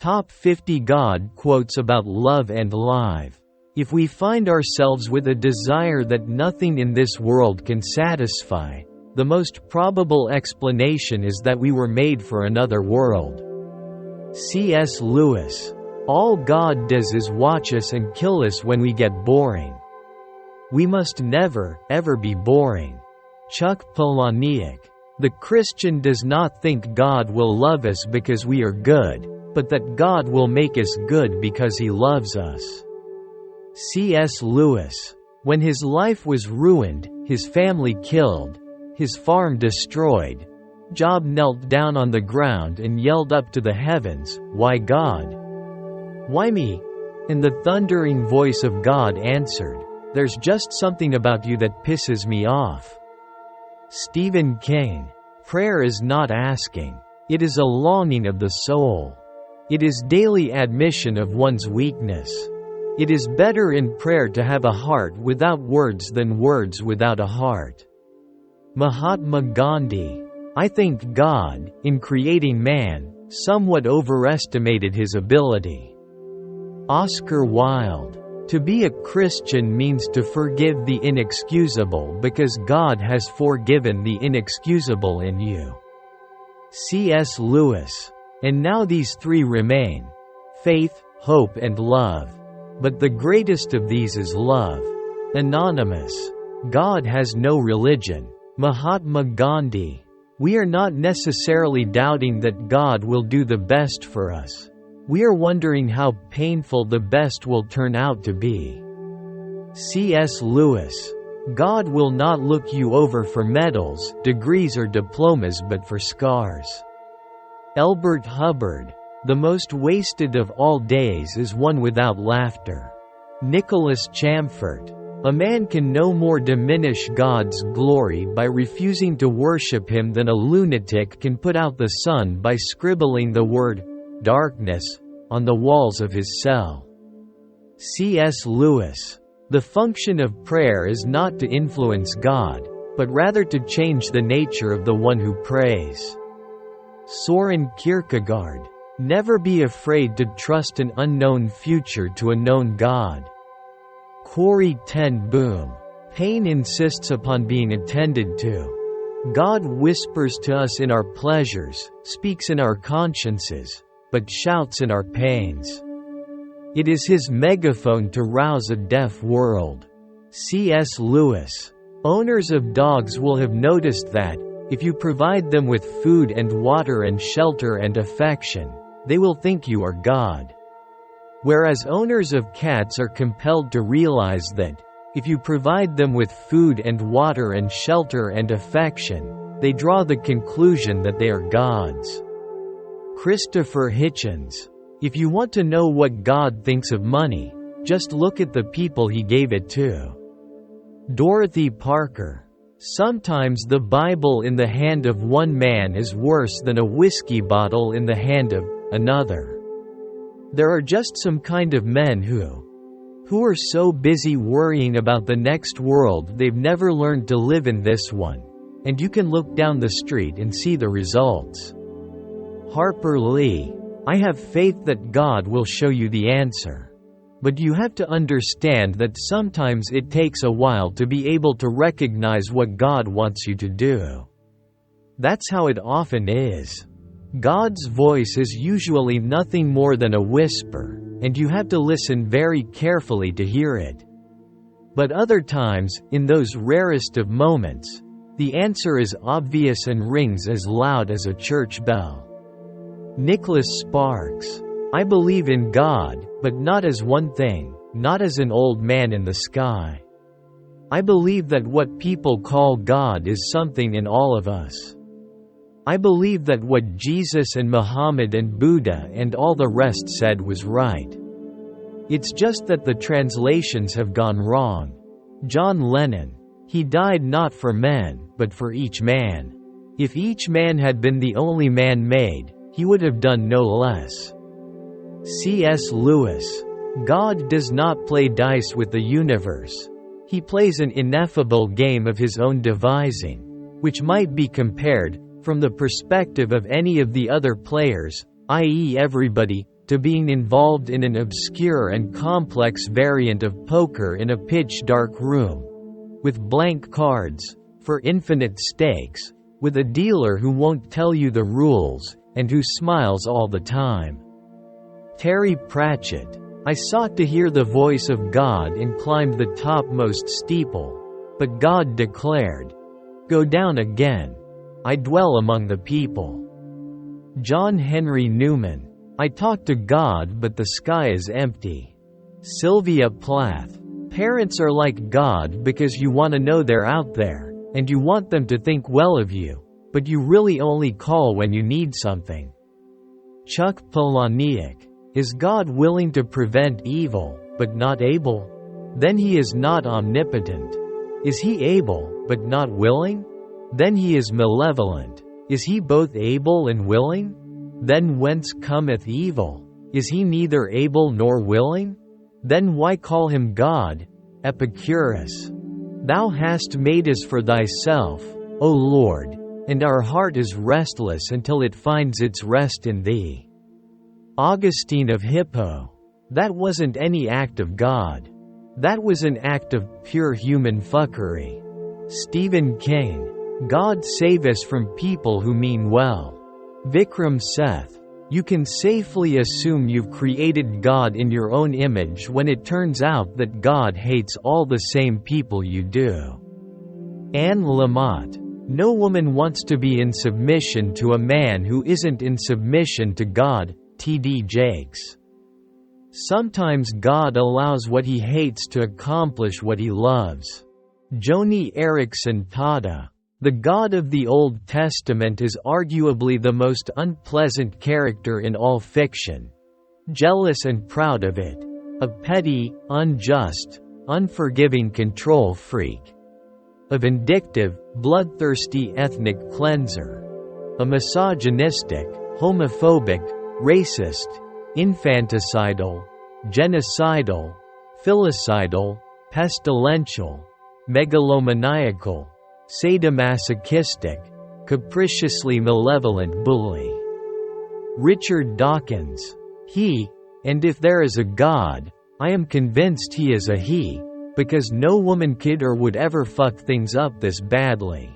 Top 50 God quotes about love and life. If we find ourselves with a desire that nothing in this world can satisfy, the most probable explanation is that we were made for another world. C.S. Lewis. All God does is watch us and kill us when we get boring. We must never, ever be boring. Chuck Palahniuk. The Christian does not think God will love us because we are good, but that God will make us good because He loves us. C.S. Lewis. When his life was ruined, his family killed, his farm destroyed, Job knelt down on the ground and yelled up to the heavens, "Why God? Why me?" And the thundering voice of God answered, "There's just something about you that pisses me off." Stephen King. Prayer is not asking. It is a longing of the soul. It is daily admission of one's weakness. It is better in prayer to have a heart without words than words without a heart. Mahatma Gandhi. I think God, in creating man, somewhat overestimated his ability. Oscar Wilde. To be a Christian means to forgive the inexcusable because God has forgiven the inexcusable in you. C.S. Lewis. And now these three remain: faith, hope and love. But the greatest of these is love. Anonymous. God has no religion. Mahatma Gandhi. We are not necessarily doubting that God will do the best for us. We are wondering how painful the best will turn out to be. C.S. Lewis. God will not look you over for medals, degrees or diplomas but for scars. Elbert Hubbard. The most wasted of all days is one without laughter. Nicholas Chamfort. A man can no more diminish God's glory by refusing to worship Him than a lunatic can put out the sun by scribbling the word darkness on the walls of his cell. C.S. Lewis. The function of prayer is not to influence God, but rather to change the nature of the one who prays. Soren Kierkegaard. Never be afraid to trust an unknown future to a known God. Corrie ten Boom. Pain insists upon being attended to. God whispers to us in our pleasures, speaks in our consciences, but shouts in our pains. It is His megaphone to rouse a deaf world. C.S. Lewis. Owners of dogs will have noticed that, if you provide them with food and water and shelter and affection, they will think you are God. Whereas owners of cats are compelled to realize that, if you provide them with food and water and shelter and affection, they draw the conclusion that they are gods. Christopher Hitchens. If you want to know what God thinks of money, just look at the people He gave it to. Dorothy Parker. Sometimes the Bible in the hand of one man is worse than a whiskey bottle in the hand of another. There are just some kind of men who are so busy worrying about the next world they've never learned to live in this one, and you can look down the street and see the results. Harper Lee. I have faith that God will show you the answer. But you have to understand that sometimes it takes a while to be able to recognize what God wants you to do. That's how it often is. God's voice is usually nothing more than a whisper, and you have to listen very carefully to hear it. But other times, in those rarest of moments, the answer is obvious and rings as loud as a church bell. Nicholas Sparks. I believe in God, but not as one thing, not as an old man in the sky. I believe that what people call God is something in all of us. I believe that what Jesus and Muhammad and Buddha and all the rest said was right. It's just that the translations have gone wrong. John Lennon. He died not for men, but for each man. If each man had been the only man made, he would have done no less. C.S. Lewis. God does not play dice with the universe. He plays an ineffable game of His own devising, which might be compared, from the perspective of any of the other players, i.e. everybody, to being involved in an obscure and complex variant of poker in a pitch-dark room, with blank cards, for infinite stakes, with a dealer who won't tell you the rules, and who smiles all the time. Terry Pratchett. I sought to hear the voice of God and climbed the topmost steeple, but God declared, "Go down again. I dwell among the people." John Henry Newman. I talk to God but the sky is empty. Sylvia Plath. Parents are like God because you want to know they're out there, and you want them to think well of you, but you really only call when you need something. Chuck Palahniuk. Is God willing to prevent evil, but not able? Then he is not omnipotent. Is he able, but not willing? Then he is malevolent. Is he both able and willing? Then whence cometh evil? Is he neither able nor willing? Then why call him God? Epicurus. Thou hast made us for thyself, O Lord, and our heart is restless until it finds its rest in thee. Augustine of Hippo. That wasn't any act of God. That was an act of pure human fuckery. Stephen King. God save us from people who mean well. Vikram Seth. You can safely assume you've created God in your own image when it turns out that God hates all the same people you do. Anne Lamott. No woman wants to be in submission to a man who isn't in submission to God. T.D. Jakes. Sometimes God allows what he hates to accomplish what he loves. Joni Eareckson Tada. The God of the Old Testament is arguably the most unpleasant character in all fiction. Jealous and proud of it. A petty, unjust, unforgiving control freak. A vindictive, bloodthirsty ethnic cleanser. A misogynistic, homophobic, racist, infanticidal, genocidal, filicidal, pestilential, megalomaniacal, sadomasochistic, capriciously malevolent bully. Richard Dawkins. He, and if there is a God, I am convinced he is a he, because no woman kid or would ever fuck things up this badly.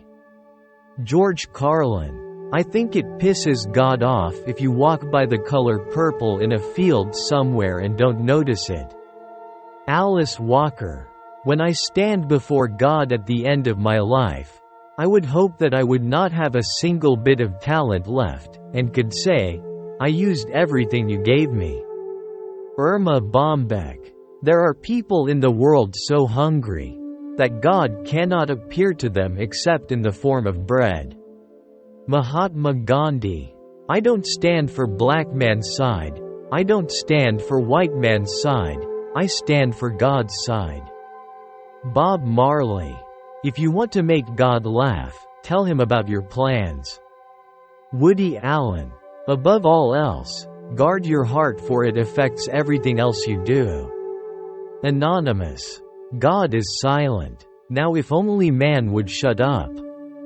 George Carlin. I think it pisses God off if you walk by the color purple in a field somewhere and don't notice it. Alice Walker. When I stand before God at the end of my life, I would hope that I would not have a single bit of talent left, and could say, I used everything you gave me. Irma Bombeck. There are people in the world so hungry that God cannot appear to them except in the form of bread. Mahatma Gandhi. I don't stand for black man's side. I don't stand for white man's side. I stand for God's side. Bob Marley. If you want to make God laugh, tell him about your plans. Woody Allen. Above all else, guard your heart for it affects everything else you do. Anonymous. God is silent. Now if only man would shut up.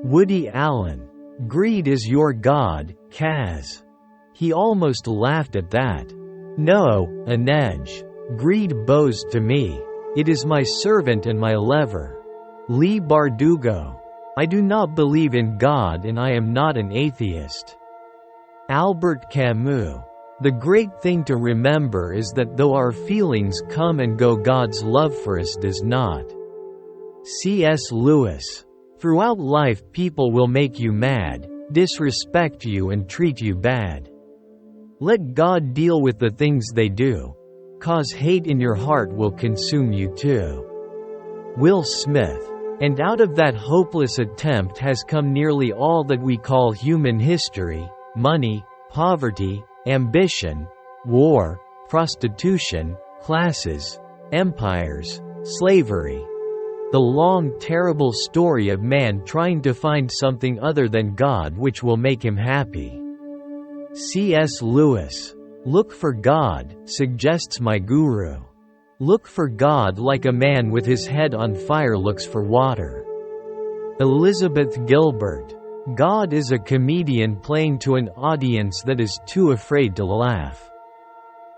Woody Allen. Greed is your God, Kaz. He almost laughed at that. No, Anej. Greed bows to me. It is my servant and my lever. Lee Bardugo. I do not believe in God and I am not an atheist. Albert Camus. The great thing to remember is that though our feelings come and go, God's love for us does not. C.S. Lewis. Throughout life people will make you mad, disrespect you and treat you bad. Let God deal with the things they do, cause hate in your heart will consume you too. Will Smith. And out of that hopeless attempt has come nearly all that we call human history: money, poverty, ambition, war, prostitution, classes, empires, slavery. The long, terrible story of man trying to find something other than God which will make him happy. C.S. Lewis. Look for God, suggests my guru. Look for God like a man with his head on fire looks for water. Elizabeth Gilbert. God is a comedian playing to an audience that is too afraid to laugh.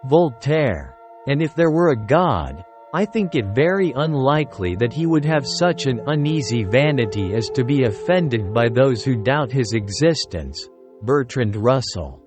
Voltaire. And if there were a God, I think it very unlikely that he would have such an uneasy vanity as to be offended by those who doubt his existence. Bertrand Russell.